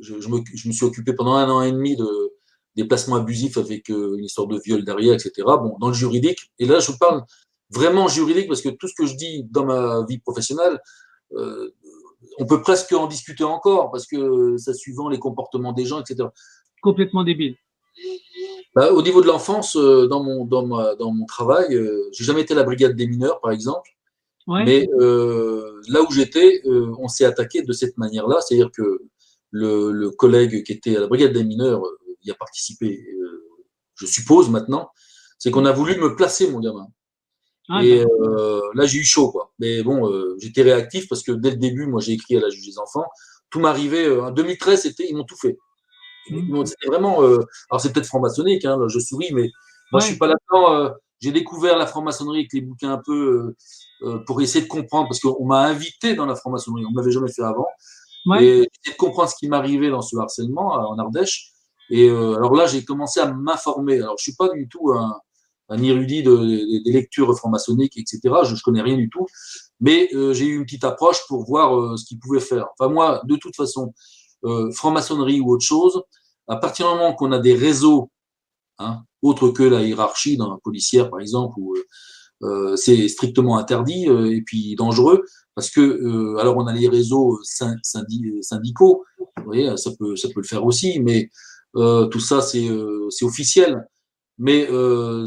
je me suis occupé pendant 1 an et demi des placements abusifs avec une histoire de viol derrière, etc. Bon, dans le juridique. Et là, je parle vraiment juridique parce que tout ce que je dis dans ma vie professionnelle, euh, on peut presque en discuter encore parce que ça suivant les comportements des gens, etc. Complètement débile. Bah, au niveau de l'enfance, dans mon travail, j'ai jamais été à la brigade des mineurs, par exemple, Ouais. mais là où j'étais, on s'est attaqué de cette manière-là, c'est-à-dire que le collègue qui était à la brigade des mineurs y a participé, je suppose maintenant, c'est qu'on a voulu me placer, mon gamin. Ah, Et d'accord. là, j'ai eu chaud, quoi. Mais bon, j'étais réactif parce que dès le début, moi, j'ai écrit à la juge des enfants. Tout m'arrivait. En 2013, ils m'ont tout fait. C'était vraiment. Alors, c'est peut-être franc-maçonnique, hein, je souris, mais moi, je suis Ouais. pas là-dedans. J'ai découvert la franc-maçonnerie avec les bouquins un peu pour essayer de comprendre, parce qu'on m'a invité dans la franc-maçonnerie, on ne m'avait jamais fait avant. Ouais. Et essayer de comprendre ce qui m'arrivait dans ce harcèlement en Ardèche. Et alors là, j'ai commencé à m'informer. Alors, je suis pas du tout un érudit des lectures franc-maçonniques, etc. Je connais rien du tout. Mais j'ai eu une petite approche pour voir ce qu'ils pouvaient faire. Enfin, moi, de toute façon, franc-maçonnerie ou autre chose, à partir du moment qu'on a des réseaux, hein, autres que la hiérarchie dans la policière, par exemple, où c'est strictement interdit et puis dangereux, parce que alors on a les réseaux syndicaux, vous voyez, ça peut le faire aussi, mais tout ça c'est officiel. Mais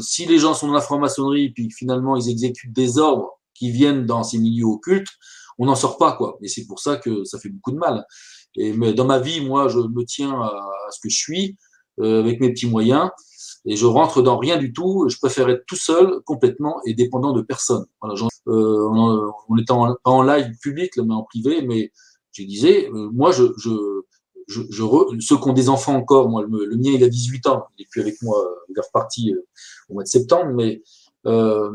si les gens sont dans la franc-maçonnerie puis finalement ils exécutent des ordres qui viennent dans ces milieux occultes, on n'en sort pas, quoi. Et c'est pour ça que ça fait beaucoup de mal. Mais dans ma vie, moi, je me tiens à ce que je suis avec mes petits moyens et je rentre dans rien du tout. Je préfère être tout seul, complètement et dépendant de personne. Voilà, on était pas en live public, mais en privé, mais je disais, moi, ceux qui ont des enfants encore, moi, le mien, il a 18 ans, il n'est plus avec moi, il est reparti au mois de septembre, mais euh,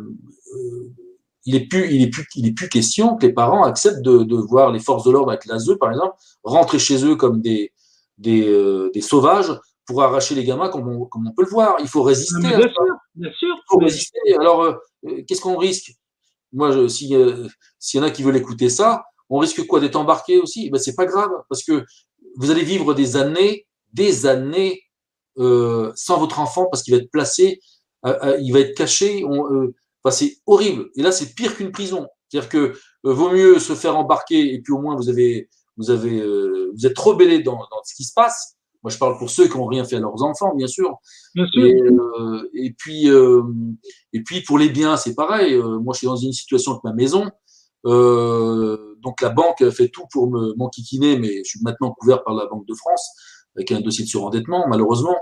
il est plus question que les parents acceptent de voir les forces de l'ordre avec l'ASE, par exemple, rentrer chez eux comme des sauvages pour arracher les gamins comme on peut le voir. Il faut Ah, résister mais à bien ça. sûr, bien sûr. Il faut Mais résister. Alors, qu'est-ce qu'on risque? Moi, s'il y en a qui veulent écouter ça, on risque quoi? D'être embarqué aussi? Ben, c'est pas grave, parce que vous allez vivre des années sans votre enfant, parce qu'il va être placé, il va être caché. Enfin, c'est horrible. Et là, c'est pire qu'une prison. C'est-à-dire que vaut mieux se faire embarquer, et puis au moins vous êtes rebellé dans ce qui se passe. Moi, je parle pour ceux qui n'ont rien fait à leurs enfants, bien sûr. bien sûr. Et, euh, et puis, euh, et puis pour les biens, c'est pareil. Moi, je suis dans une situation avec ma maison. Donc la banque fait tout pour m'enquiquiner, mais je suis maintenant couvert par la Banque de France avec un dossier de surendettement, malheureusement.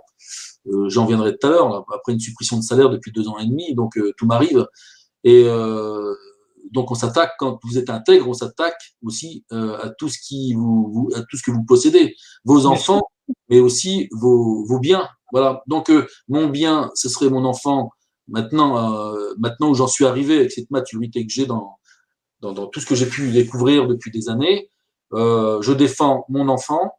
J'en viendrai tout à l'heure, là, après une suppression de salaire depuis 2 ans et demi, donc tout m'arrive. Et donc on s'attaque, quand vous êtes intègre, on s'attaque aussi à tout ce à tout ce que vous possédez, vos Bien sûr. enfants, mais aussi vos biens. Voilà. Donc mon bien, ce serait mon enfant. Maintenant où j'en suis arrivé avec cette maturité que j'ai dans tout ce que j'ai pu découvrir depuis des années, je défends mon enfant.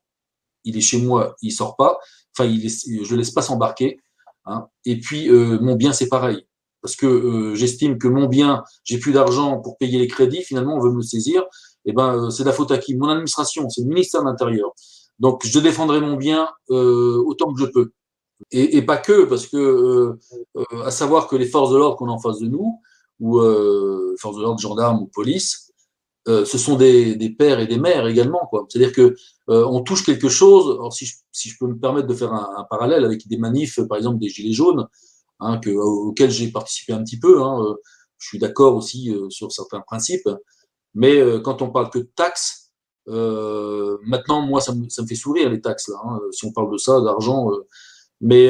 Il est chez moi, il sort pas. Enfin, je le laisse pas s'embarquer. Hein. Et puis mon bien, c'est pareil parce que j'estime que mon bien, j'ai plus d'argent pour payer les crédits, finalement on veut me le saisir, et ben c'est la faute à qui? Mon administration, c'est le ministère de l'Intérieur. Donc je défendrai mon bien autant que je peux. Et pas que, parce que à savoir que les forces de l'ordre qu'on a en face de nous, ou forces de l'ordre, gendarmes ou police, ce sont des pères et des mères également, quoi. C'est-à-dire que on touche quelque chose. Alors si je peux me permettre de faire un parallèle avec des manifs, par exemple des gilets jaunes, hein, auxquels j'ai participé un petit peu. Hein, je suis d'accord aussi sur certains principes, mais quand on parle que de taxes, maintenant moi ça me fait sourire les taxes là. Hein, si on parle de ça, d'argent, mais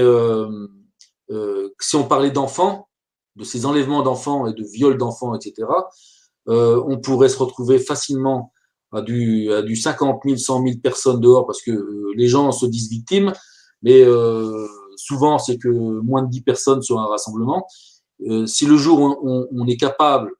si on parlait d'enfants, de ces enlèvements d'enfants et de viols d'enfants, etc., on pourrait se retrouver facilement à du 50 000, 100 000 personnes dehors parce que les gens se disent victimes, mais souvent c'est que moins de 10 personnes sur un rassemblement. Si le jour où on est capable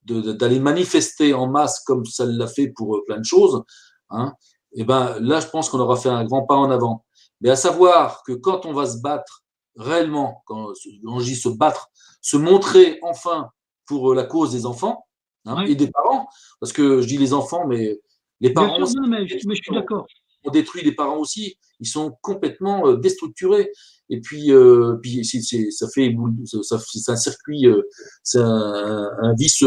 d'aller manifester en masse comme ça l'a fait pour plein de choses, hein, et ben là je pense qu'on aura fait un grand pas en avant. Mais à savoir que quand on va se battre réellement, quand on dit se battre, se montrer enfin pour la cause des enfants, hein, Ouais. et des parents, parce que je dis les enfants, mais Les Bien parents sûr, aussi, non, mais je suis d'accord. on détruit les parents aussi. Ils sont complètement déstructurés. Et puis, ça fait, c'est un circuit, c'est un vice.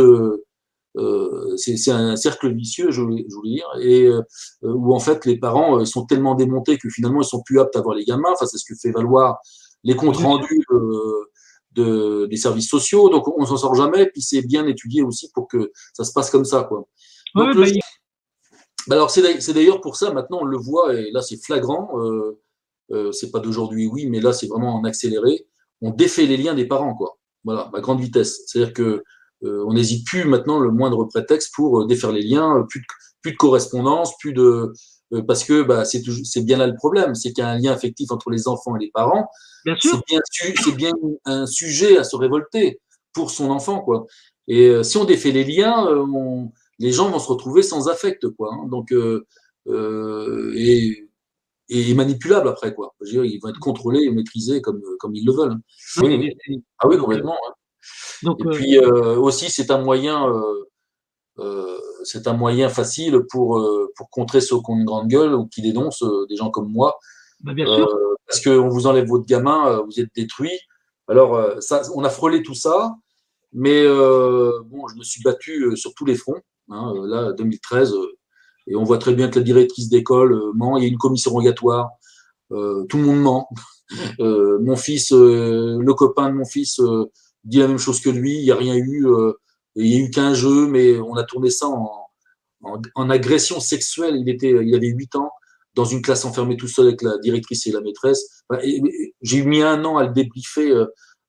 C'est un cercle vicieux, je voulais dire, et où en fait les parents ils sont tellement démontés que finalement ils sont plus aptes à voir les gamins. Enfin, c'est ce que fait valoir les comptes Bien sûr. rendus des services sociaux. Donc on s'en sort jamais. Puis c'est bien étudié aussi pour que ça se passe comme ça, quoi. Donc Ouais, alors c'est d'ailleurs pour ça maintenant on le voit et là c'est flagrant. C'est pas d'aujourd'hui, oui, mais là c'est vraiment en accéléré. On défait les liens des parents, quoi. Voilà, à grande vitesse. C'est-à-dire que on n'hésite plus maintenant le moindre prétexte pour défaire les liens, plus de correspondance, plus de parce que bah, c'est bien là le problème, c'est qu'il y a un lien affectif entre les enfants et les parents. bien sûr. C'est bien un sujet à se révolter pour son enfant, quoi. Et si on défait les liens, les gens vont se retrouver sans affect, quoi. Hein. Donc et manipulables après, quoi. Je veux dire, ils vont être contrôlés et maîtrisés comme ils le veulent. Non, Oui, c'est oui. décennies. Ah oui, Donc, complètement. Ouais. Et donc puis aussi, c'est un moyen facile pour contrer ceux qui ont une grande gueule ou qui dénoncent des gens comme moi. bah, bien Euh, sûr. Parce qu'on vous enlève votre gamin, vous êtes détruit. Alors, ça, on a frôlé tout ça, mais bon, je me suis battu sur tous les fronts. Hein, là, 2013, et on voit très bien que la directrice d'école ment. Il y a une commission rogatoire. Tout le monde ment. Mon fils, le copain de mon fils dit la même chose que lui. Il n'y a rien eu. Il n'y a eu qu'un jeu, mais on a tourné ça en agression sexuelle. Il avait 8 ans dans une classe enfermée tout seul avec la directrice et la maîtresse. J'ai mis un an à le débriefer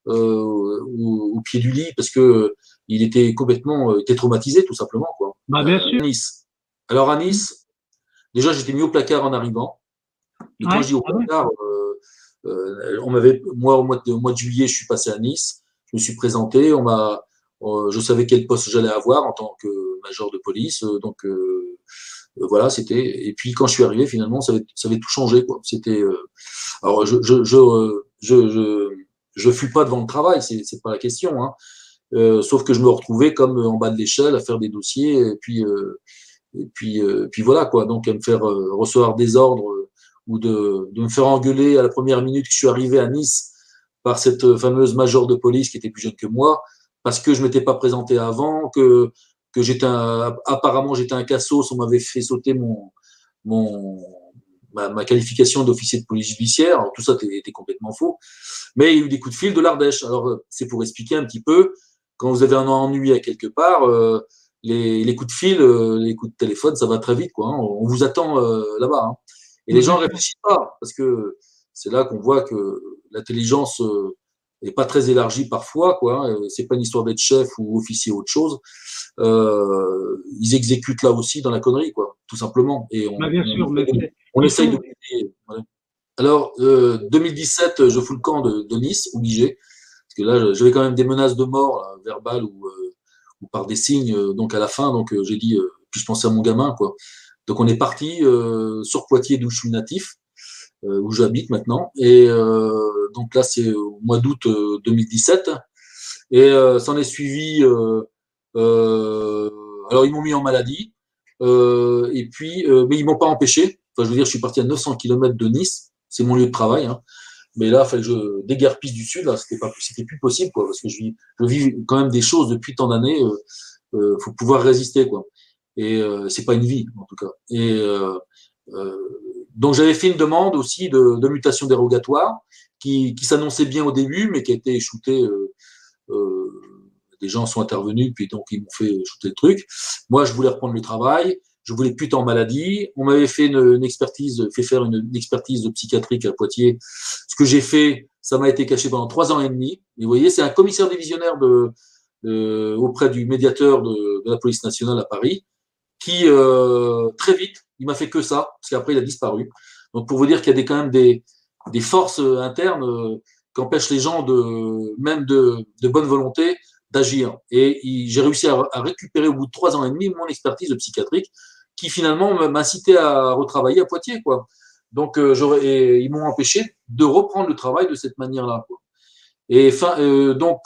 au pied du lit parce que il était complètement était traumatisé tout simplement, quoi. Bah, bien sûr. Nice. Alors à Nice, déjà j'étais mis au placard en arrivant. Mais quand je Ouais, dis au ah ouais. placard, moi au mois de juillet, je suis passé à Nice. Je me suis présenté. Je savais quel poste j'allais avoir en tant que major de police. Donc voilà, c'était. Et puis quand je suis arrivé, finalement, ça avait tout changé, quoi. C'était. Alors je fuis pas devant le travail, c'est pas la question. Hein. Sauf que je me retrouvais comme en bas de l'échelle à faire des dossiers puis voilà, quoi. Donc à me faire recevoir des ordres ou de me faire engueuler à la première minute que je suis arrivé à Nice par cette fameuse major de police qui était plus jeune que moi parce que je m'étais pas présenté avant, que apparemment j'étais un cassos, on m'avait fait sauter mon ma qualification d'officier de police judiciaire. Alors, tout ça était complètement faux. Mais il y a eu des coups de fil de l'Ardèche. Alors, c'est pour expliquer un petit peu, quand vous avez un ennui à quelque part, les coups de fil, les coups de téléphone, ça va très vite, quoi. Hein. On vous attend là-bas. Hein. Et les Bah, gens bien ne sûr. réfléchissent pas, parce que c'est là qu'on voit que l'intelligence n'est pas très élargie parfois, quoi. C'est pas une histoire d'être chef ou officier ou autre chose. Ils exécutent là aussi dans la connerie, quoi, tout simplement. Et Bah, bien sûr. Mais on il essaye de. faut. Voilà. Alors, 2017, je fous le camp de Nice, obligé, parce que là, j'avais quand même des menaces de mort là, verbales ou par des signes. Donc à la fin, donc j'ai dit, puis je pensais à mon gamin, quoi. Donc on est parti sur Poitiers, d'où je suis natif, où j'habite maintenant. Et donc là, c'est au mois d'août 2017. Et s'en est suivi. Euh, alors ils m'ont mis en maladie. Et puis, mais ils m'ont pas empêché. Enfin, je veux dire, je suis parti à 900 km de Nice. C'est mon lieu de travail. Hein. Mais là, il fallait que je déguerpisse du sud. Là, c'était plus possible, quoi, parce que je vis quand même des choses depuis tant d'années. Faut pouvoir résister, quoi. Et c'est pas une vie, en tout cas. Et euh, donc j'avais fait une demande aussi de mutation dérogatoire qui s'annonçait bien au début, mais qui a été shootée. Euh, des gens sont intervenus, puis donc ils m'ont fait shooter le truc. Moi, je voulais reprendre le travail. Je voulais plus être en maladie. On m'avait fait une expertise, fait faire une expertise psychiatrique à Poitiers. Ce que j'ai fait, ça m'a été caché pendant 3 ans et demi. Et vous voyez, c'est un commissaire divisionnaire auprès du médiateur de la police nationale à Paris qui, très vite, il m'a fait que ça, parce qu'après, il a disparu. Donc, pour vous dire qu'il y a quand même des forces internes qui empêchent les gens même de bonne volonté d'agir. Et j'ai réussi à récupérer au bout de 3 ans et demi mon expertise psychiatrique qui finalement m'incitait à retravailler à Poitiers, quoi. Donc, ils m'ont empêché de reprendre le travail de cette manière-là, quoi. Et donc,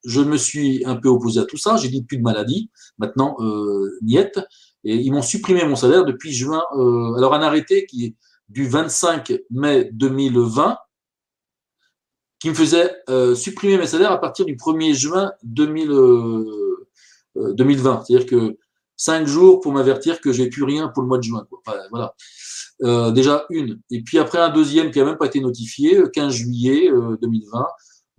je me suis un peu opposé à tout ça. J'ai dit plus de maladie. Maintenant, niette. Et ils m'ont supprimé mon salaire depuis juin. Alors, un arrêté qui est du 25 mai 2020 qui me faisait supprimer mes salaires à partir du 1er juin 2020. C'est-à-dire que 5 jours pour m'avertir que j'ai plus rien pour le mois de juin. Quoi. Enfin, voilà. Déjà une. Et puis après un deuxième qui n'a même pas été notifié, 15 juillet 2020,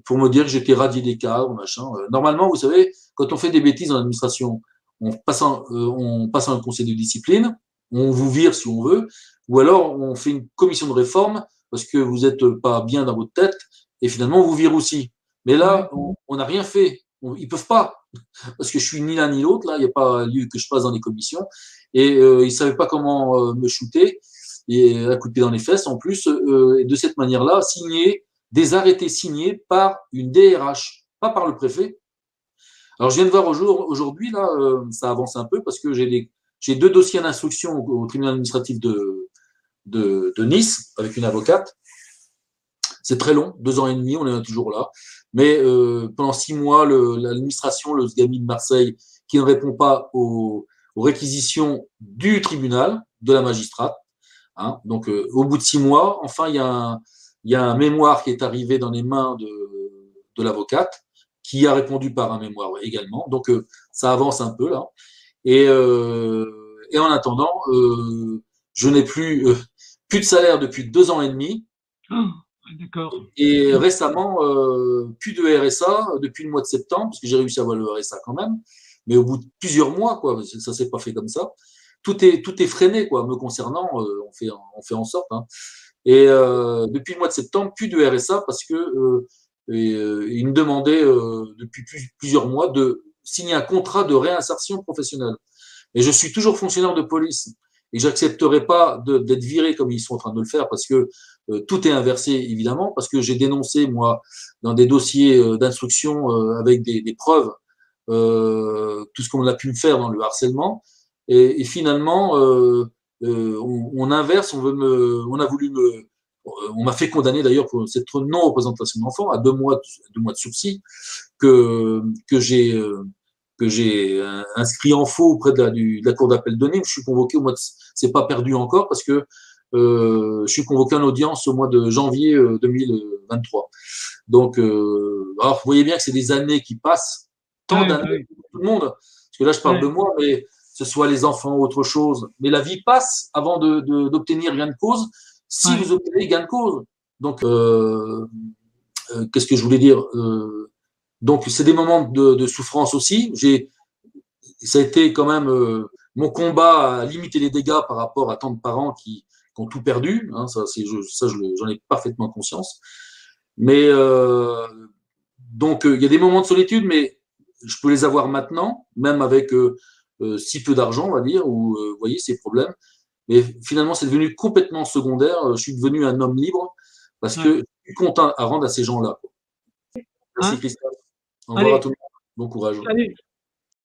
pour me dire que j'étais radié des cadres, machin. Normalement, vous savez, quand on fait des bêtises dans l'administration, on passe un conseil de discipline, on vous vire si on veut, ou alors on fait une commission de réforme parce que vous n'êtes pas bien dans votre tête, et finalement on vous vire aussi. Mais là, on n'a rien fait. Ils peuvent pas, parce que je suis ni l'un ni l'autre, là, il n'y a pas lieu que je passe dans les commissions, et ils ne savaient pas comment me shooter, et à coup de pied dans les fesses, en plus, de cette manière-là, signer des arrêtés signés par une DRH, pas par le préfet. Alors, je viens de voir aujourd'hui, là, ça avance un peu parce que j'ai 2 dossiers d'instruction au tribunal administratif de Nice avec une avocate. C'est très long, 2 ans et demi, on est toujours là. Mais pendant 6 mois, l'administration, le SGAMI de Marseille, qui ne répond pas aux réquisitions du tribunal, de la magistrate. Hein. Donc, au bout de 6 mois, enfin, il y a un mémoire qui est arrivé dans les mains de l'avocate, qui a répondu par un mémoire également. Donc, ça avance un peu là. Et en attendant, je n'ai plus de salaire depuis 2 ans et demi. Oh, d'accord. Et récemment, plus de RSA depuis le mois de septembre, parce que j'ai réussi à avoir le RSA quand même, mais au bout de plusieurs mois, quoi, ça s'est pas fait comme ça. Tout est freiné, quoi, me concernant, on fait en sorte. Hein. Et depuis le mois de septembre, plus de RSA parce que il me demandait depuis plusieurs mois de signer un contrat de réinsertion professionnelle. Et je suis toujours fonctionnaire de police. Et j'accepterai pas d'être viré comme ils sont en train de le faire parce que tout est inversé, évidemment, parce que j'ai dénoncé, moi, dans des dossiers d'instruction avec des preuves, tout ce qu'on a pu me faire dans le harcèlement. Et finalement, on inverse, on a voulu on m'a fait condamner d'ailleurs pour cette non-représentation d'enfant à 2 mois de sursis que j'ai inscrit en faux auprès de la cour d'appel de Nîmes. Je suis convoqué c'est pas perdu encore parce que je suis convoqué en audience au mois de janvier 2023. Donc, alors, vous voyez bien que c'est des années qui passent, tant d'années pour tout le monde. Parce que là, je parle de moi, mais ce soit les enfants ou autre chose. Mais la vie passe avant d'obtenir gain de cause, si vous obtenez gain de cause. Donc, qu'est-ce que je voulais dire donc, c'est des moments de souffrance aussi. Ça a été quand même mon combat à limiter les dégâts par rapport à tant de parents qui ont tout perdu. Hein, j'en ai parfaitement conscience. Mais donc, il y a des moments de solitude, mais je peux les avoir maintenant, même avec si peu d'argent, on va dire, ou vous voyez ces problèmes. Mais finalement, c'est devenu complètement secondaire. Je suis devenu un homme libre parce que je suis content à rendre à ces gens-là. Merci Christophe. Au revoir à tout le monde. Bon courage. Salut.